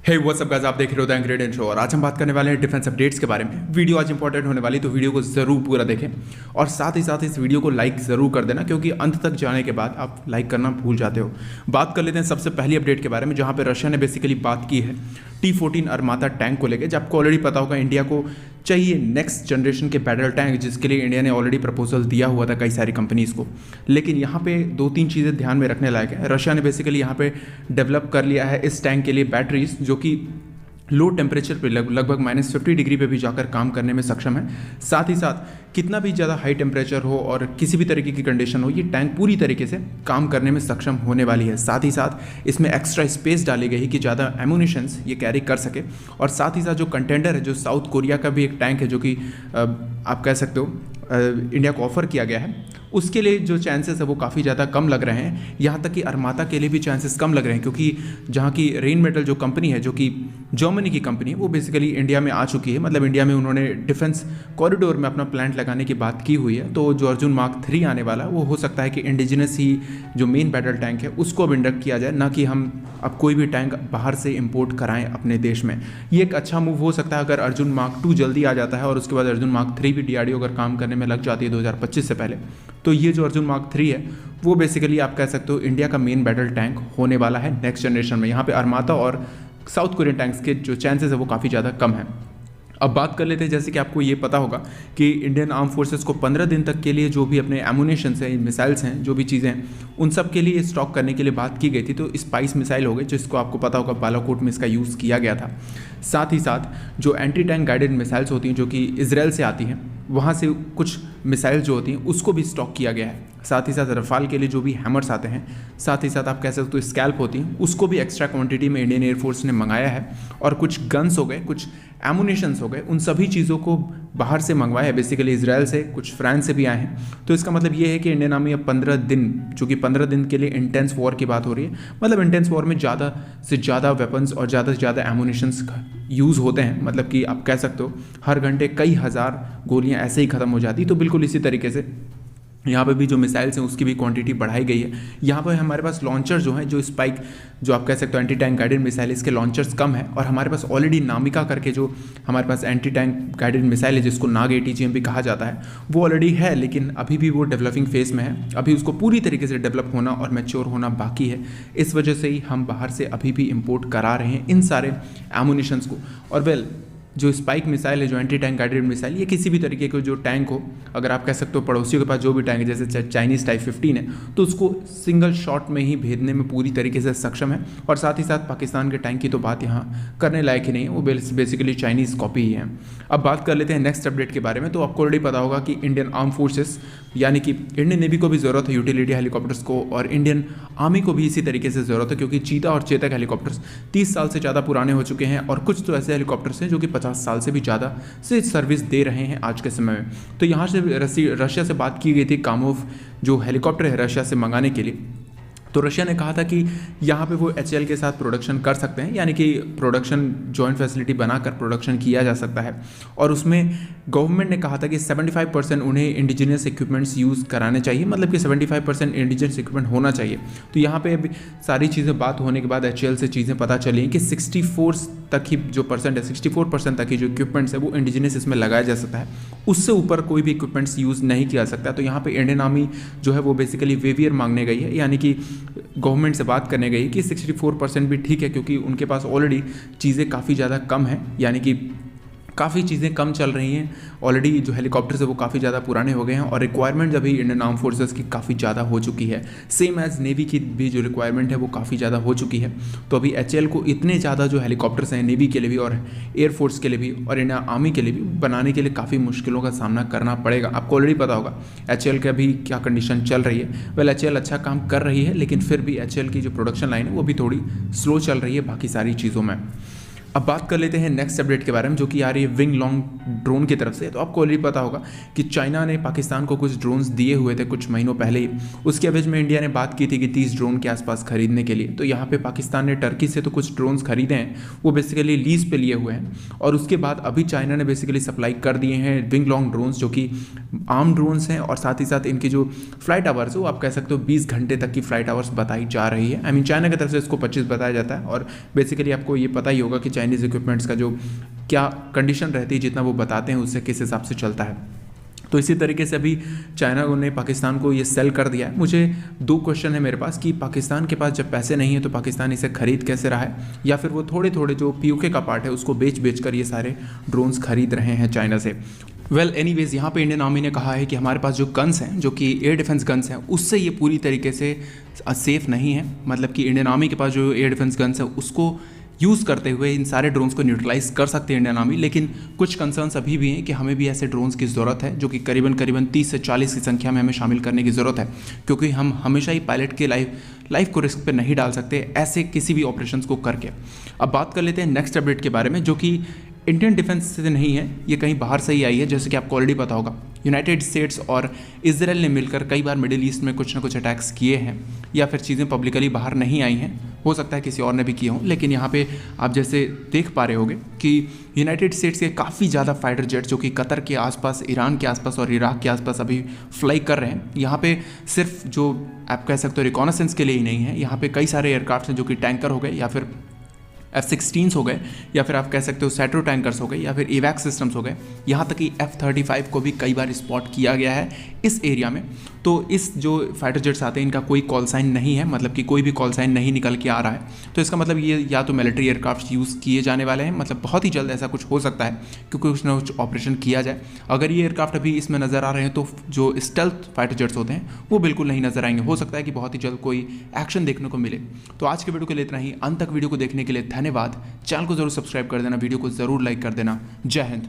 Hey what's up guys, आप देख रहे हो द इंग्रेडिएंट शो और आज हम बात करने वाले हैं डिफेंस अपडेट्स के बारे में। वीडियो आज इंपॉर्टेंट होने वाली, तो वीडियो को ज़रूर पूरा देखें और साथ ही साथ इस वीडियो को लाइक ज़रूर कर देना, क्योंकि अंत तक जाने के बाद आप लाइक करना भूल जाते हो। बात कर लेते हैं सबसे पहली अपडेट के बारे में, जहाँ पर रशिया ने बेसिकली बात की है T-14 अरमाता टैंक को लेकर। जब आपको ऑलरेडी पता होगा इंडिया को चाहिए नेक्स्ट जनरेशन के बैटल टैंक, जिसके लिए इंडिया ने ऑलरेडी प्रपोजल दिया हुआ था कई सारी कंपनीज़ को। लेकिन यहाँ पे दो तीन चीज़ें ध्यान में रखने लायक है। रशिया ने बेसिकली यहाँ पे डेवलप कर लिया है इस टैंक के लिए बैटरीज, जो कि लो टेम्परेचर पे लगभग -50 डिग्री पे भी जाकर काम करने में सक्षम है। साथ ही साथ कितना भी ज़्यादा हाई टेम्परेचर हो और किसी भी तरीके की कंडीशन हो, ये टैंक पूरी तरीके से काम करने में सक्षम होने वाली है। साथ ही साथ इसमें एक्स्ट्रा स्पेस डाली गई है कि ज़्यादा एमुनिशंस ये कैरी कर सके। और साथ ही साथ जो कंटेंडर है, जो साउथ कोरिया का भी एक टैंक है, जो कि आप कह सकते हो इंडिया को ऑफर किया गया है, उसके लिए जो चांसेस है वो काफ़ी ज़्यादा कम लग रहे हैं। यहाँ तक कि अरमाता के लिए भी चांसेस कम लग रहे हैं, क्योंकि जहाँ की रेन मेटल जो कंपनी है, जो कि जर्मनी की कंपनी है, वो बेसिकली इंडिया में आ चुकी है। मतलब इंडिया में उन्होंने डिफेंस कॉरिडोर में अपना प्लांट लगाने की बात की हुई है। तो जो अर्जुन मार्क 3 आने वाला है, वो हो सकता है कि इंडिजिनस ही जो मेन बैटल टैंक है उसको अब इंडक्ट किया जाए, ना कि हम अब कोई भी टैंक बाहर से इम्पोर्ट कराएं अपने देश में। ये एक अच्छा मूव हो सकता है अगर अर्जुन मार्क 2 जल्दी आ जाता है और उसके बाद अर्जुन मार्क 3 भी DRDO अगर काम करने में लग जाती है 2025 से पहले। तो ये जो अर्जुन मार्क 3 है वो बेसिकली आप कह सकते हो इंडिया का मेन बैटल टैंक होने वाला है नेक्स्ट जनरेशन में। यहाँ पे अरमाता और साउथ कोरियन टैंक्स के जो चांसेस है वो काफ़ी ज़्यादा कम है। अब बात कर लेते हैं, जैसे कि आपको ये पता होगा कि इंडियन आर्म फोर्सेस को 15 दिन तक के लिए जो भी अपने एमुनेशंस हैं, मिसाइल्स हैं, जो भी चीज़ें हैं, उन सब के लिए स्टॉक करने के लिए बात की गई थी। तो स्पाइस मिसाइल हो गए, जिसको आपको पता होगा बालाकोट में इसका यूज़ किया गया था। साथ ही साथ जो एंटी टैंक गाइडेड मिसाइल्स होती हैं, जो कि इजराइल से आती हैं, वहाँ से कुछ मिसाइल जो होती हैं उसको भी स्टॉक किया गया है। साथ ही साथ रफाल के लिए जो भी हैमर्स आते हैं, साथ ही साथ आप कह सकते हो स्कैल्प होती हैं, उसको भी एक्स्ट्रा क्वांटिटी में इंडियन एयरफोर्स ने मंगाया है। और कुछ गन्स हो गए, कुछ एमुनेशंस हो गए, उन सभी चीज़ों को बाहर से मंगवाया है, बेसिकली इजराइल से, कुछ फ्रांस से भी आए हैं। तो इसका मतलब ये है कि इंडियन आर्मी अब 15 दिन, जो कि 15 दिन के लिए इंटेंस वॉर की बात हो रही है, मतलब इंटेंस वॉर में ज़्यादा से ज़्यादा वेपन्स और ज़्यादा से ज़्यादा एमुनेशंस यूज़ होते हैं। मतलब कि आप कह सकते हो हर घंटे कई हज़ार गोलियाँ ऐसे ही ख़त्म हो जाती। तो बिल्कुल इसी तरीके से यहाँ पे भी जो मिसाइल्स हैं उसकी भी क्वांटिटी बढ़ाई गई है। यहाँ पर हमारे पास लॉन्चर जो हैं, जो स्पाइक, जो आप कह सकते हो एंटी टैंक गाइडेड मिसाइल, इसके लॉन्चर्स कम है। और हमारे पास ऑलरेडी नामिका करके जो हमारे पास एंटी टैंक गाइडेड मिसाइल है, जिसको नाग ATGM भी कहा जाता है, वो ऑलरेडी है, लेकिन अभी भी वो डेवलपिंग फेज में है। अभी उसको पूरी तरीके से डेवलप होना और मैच्योर होना बाकी है। इस वजह से ही हम बाहर से अभी भी इम्पोर्ट करा रहे हैं इन सारे एमुनिशंस को। और जो स्पाइक मिसाइल है, जो एंटी टैंक गाइडेड मिसाइल, ये किसी भी तरीके का जो टैंक हो, अगर आप कह सकते हो पड़ोसियों के पास जो भी टैंक है, जैसे चाइनीज़ टाइप 15 है, तो उसको सिंगल शॉट में ही भेदने में पूरी तरीके से सक्षम है। और साथ ही साथ पाकिस्तान के टैंक की तो बात यहाँ करने लायक ही नहीं है, वो बेसिकली चाइनीज़ कॉपी ही है। अब बात कर लेते हैं नेक्स्ट अपडेट के बारे में। तो आपको ऑलरेडी पता होगा कि इंडियन आर्म फोर्सेस, यानी कि इंडियन नेवी को भी ज़रूरत है यूटिलिटी हेलीकॉप्टर्स को, और इंडियन आर्मी को भी इसी तरीके से ज़रूरत है, क्योंकि चीता और चेतक हेलीकॉप्टर्स 30 साल से ज़्यादा पुराने हो चुके हैं। और कुछ तो ऐसे हेलीकॉप्टर्स हैं जो कि 50 साल से भी ज़्यादा से सर्विस दे रहे हैं आज के समय में। तो यहाँ से रशिया से बात की गई थी कामोव जो हेलीकॉप्टर है रशिया से मंगाने के लिए। तो रशिया ने कहा था कि यहाँ पे वो HAL के साथ प्रोडक्शन कर सकते हैं, यानी कि प्रोडक्शन जॉइंट फैसिलिटी बनाकर प्रोडक्शन किया जा सकता है। और उसमें गवर्नमेंट ने कहा था कि 75% उन्हें इंडिजिनियस इक्विपमेंट्स यूज़ कराने चाहिए, मतलब कि 75% इंडिजिनियस इक्विपमेंट होना चाहिए। तो यहाँ पे अभी सारी चीज़ें बात होने के बाद HAL से चीज़ें पता चली कि 64 तक ही जो परसेंट है, 64% तक ही जो इक्विपमेंट्स है वो इंडिजिनियस इसमें लगाया जा सकता है। उससे ऊपर कोई भी इक्विपमेंट्स यूज़ नहीं किया सकता। तो यहाँ पे इंडियन आर्मी जो है वो बेसिकली वेवियर मांगने गई है, यानी कि गवर्नमेंट से बात करने गई कि 64% भी ठीक है, क्योंकि उनके पास ऑलरेडी चीज़ें काफ़ी ज़्यादा कम है, यानी कि काफ़ी चीज़ें कम चल रही हैं। ऑलरेडी जो हेलीकॉप्टर्स है वो काफ़ी ज़्यादा पुराने हो गए हैं, और रिक्वायरमेंट अभी इंडियन आर्म फोर्सेस की काफ़ी ज़्यादा हो चुकी है। सेम एज नेवी की भी जो रिक्वायरमेंट है वो काफ़ी ज़्यादा हो चुकी है। तो अभी HAL को इतने ज़्यादा जो हेलीकॉप्टर्स हैं नेवी के लिए भी और एयरफोर्स के लिए भी और इंडियन आर्मी के लिए भी बनाने के लिए काफ़ी मुश्किलों का सामना करना पड़ेगा। आपको ऑलरेडी पता होगा HAL का भी क्या कंडीशन चल रही है। HAL अच्छा काम कर रही है, लेकिन फिर भी HAL की जो प्रोडक्शन लाइन है वो भी थोड़ी स्लो चल रही है बाकी सारी चीज़ों में। अब बात कर लेते हैं नेक्स्ट अपडेट के बारे में, जो कि आ रही है विंग लॉन्ग ड्रोन की तरफ से। तो आपको ऑलरेडी पता होगा कि चाइना ने पाकिस्तान को कुछ ड्रोन्स दिए हुए थे कुछ महीनों पहले ही। उसके एवज में इंडिया ने बात की थी कि 30 ड्रोन के आसपास खरीदने के लिए। तो यहाँ पे पाकिस्तान ने टर्की से तो कुछ ड्रोन्स खरीदे हैं, वो बेसिकली लीज पे लिए हुए हैं। और उसके बाद अभी चाइना ने बेसिकली सप्लाई कर दिए हैं विंग लॉन्ग ड्रोन्स, जो कि आर्म ड्रोन्स हैं। और साथ ही साथ इनकी जो फ्लाइट आवर्स है वो आप कह सकते हो 20 घंटे तक की फ्लाइट आवर्स बताई जा रही है। आई मीन चाइना की तरफ से इसको 25 बताया जाता है। और बेसिकली आपको ये पता ही होगा कि चाइनीज़ इक्विपमेंट्स का जो क्या कंडीशन रहती है, जितना वो बताते हैं उससे किस हिसाब से चलता है। तो इसी तरीके से अभी चाइना ने पाकिस्तान को ये सेल कर दिया है। मुझे 2 क्वेश्चन है मेरे पास कि पाकिस्तान के पास जब पैसे नहीं है तो पाकिस्तान इसे खरीद कैसे रहा है, या फिर वो थोड़े थोड़े जो पीयूके का पार्ट है उसको बेच कर ये सारे ड्रोन्स खरीद रहे हैं चाइना से। वेल एनीवेज, यहाँ पे इंडियन आर्मी ने कहा है कि हमारे पास जो गन्स हैं, जो कि एयर डिफेंस गन्स हैं, उससे ये पूरी तरीके से सेफ़ नहीं है। मतलब कि इंडियन आर्मी के पास जो एयर डिफेंस गन्स है उसको यूज़ करते हुए इन सारे ड्रोन्स को न्यूट्रलाइज कर सकते हैं इंडियन आर्मी। लेकिन कुछ कंसर्न्स अभी भी हैं कि हमें भी ऐसे ड्रोन्स की ज़रूरत है, जो कि करीबन 30 से 40 की संख्या में हमें शामिल करने की ज़रूरत है, क्योंकि हम हमेशा ही पायलट के लाइफ को रिस्क पे नहीं डाल सकते ऐसे किसी भी ऑपरेशंस को करके। अब बात कर लेते हैं नेक्स्ट अपडेट के बारे में, जो कि इंडियन डिफेंस से नहीं है, ये कहीं बाहर से ही आई है। जैसे कि आपको ऑलरेडी पता होगा, यूनाइटेड स्टेट्स और इजराइल ने मिलकर कई बार मिडिल ईस्ट में कुछ ना कुछ अटैक्स किए हैं, या फिर चीज़ें पब्लिकली बाहर नहीं आई हैं। हो सकता है किसी और ने भी किए हों, लेकिन यहाँ पे आप जैसे देख पा रहे होंगे कि यूनाइटेड स्टेट्स के काफ़ी ज़्यादा फाइटर जेट जो कि कतर के आसपास, ईरान के आसपास और इराक के आसपास अभी फ्लाई कर रहे हैं। यहाँ पे सिर्फ जो आप कह सकते हो रिकॉनेसेंस के लिए ही नहीं है, यहाँ पे कई सारे एयरक्राफ्ट हैं जो कि टैंकर हो गए, या फिर F-16s हो गए, या फिर आप कह सकते हो सैट्रो टैंकर्स हो गए, या फिर इवैक सिस्टम्स हो गए। यहाँ तक कि F-35 को भी कई बार स्पॉट किया गया है इस एरिया में। तो इस जो फाइटर जेट्स आते हैं इनका कोई कॉल साइन नहीं है, मतलब कि कोई भी कॉल साइन नहीं निकल के आ रहा है। तो इसका मतलब ये या तो मिलिट्री एयरक्राफ्ट यूज़ किए जाने वाले हैं, मतलब बहुत ही जल्द ऐसा कुछ हो सकता है क्योंकि कुछ ना कुछ ऑपरेशन किया जाए। अगर ये एयरक्राफ्ट अभी इसमें नज़र आ रहे हैं तो जो स्टेल्थ फाइटर जेट्स होते हैं वो बिल्कुल नहीं नजर आएंगे। हो सकता है कि बहुत ही जल्द कोई एक्शन देखने को मिले। तो आज के वीडियो के लिए इतना ही। अंत तक वीडियो को देखने के लिए धन्यवाद। चैनल को जरूर सब्सक्राइब कर देना, वीडियो को जरूर लाइक कर देना। जय हिंद।